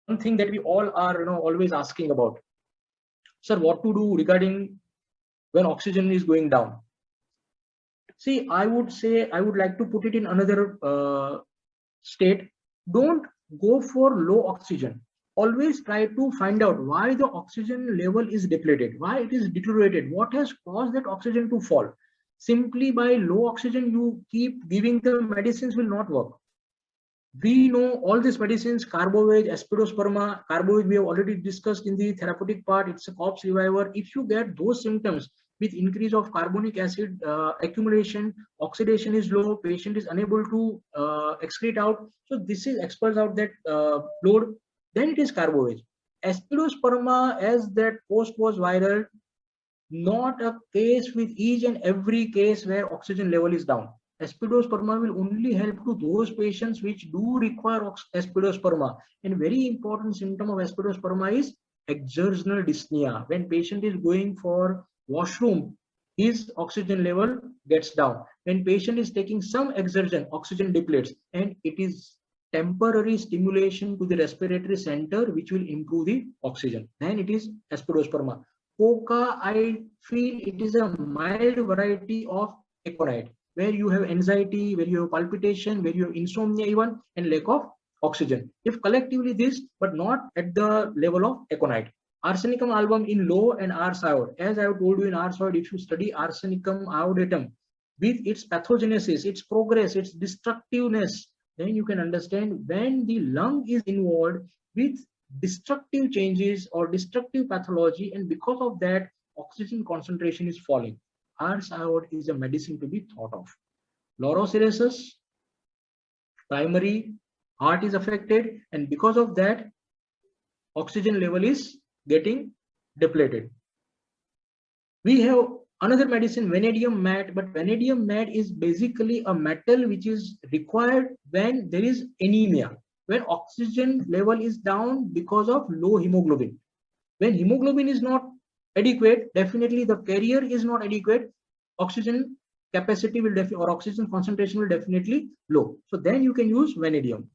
one thing that we all are always asking about, sir, what to do regarding when oxygen is going down. See, I would say, I would like to put it in another state. Don't go for low oxygen. Always try to find out why the oxygen level is depleted, why it is deteriorated, what has caused that oxygen to fall. Simply by low oxygen, you keep giving the medicines will not work. We know all these medicines, Carbovage, Aspidosperma. Carbovage we have already discussed in the therapeutic part. It's a corpse reviver. If you get those symptoms with increase of carbonic acid accumulation, oxidation is low, patient is unable to excrete out. So this is expels out that fluid. Then it is Carbovage. Aspidosperma, as that post was viral, not a case with each and every case where oxygen level is down. Aspidosperma will only help to those patients which do require aspidosperma. And very important symptom of aspidosperma is exertional dyspnea. When patient is going for washroom, his oxygen level gets down. When patient is taking some exertion, oxygen depletes, and it is temporary stimulation to the respiratory center which will improve the oxygen. Then it is aspidosperma. Coca, I feel it is a mild variety of aconite, where you have anxiety, where you have palpitation, where you have insomnia even, and lack of oxygen. If collectively this, but not at the level of aconite. Arsenicum album in low and Ars iod. As I have told you in Ars iod, if you study Arsenicum iodatum with its pathogenesis, its progress, its destructiveness, then you can understand when the lung is involved with destructive changes or destructive pathology, and because of that oxygen concentration is falling. Ars iod is a medicine to be thought of. Laurocerasus, primary heart is affected, and because of that oxygen level is getting depleted. We have another medicine, vanadium mat, but vanadium mat is basically a metal which is required when there is anemia, when oxygen level is down because of low hemoglobin. When hemoglobin is not adequate, definitely the carrier is not adequate, oxygen capacity will or oxygen concentration will definitely low. So then you can use vanadium.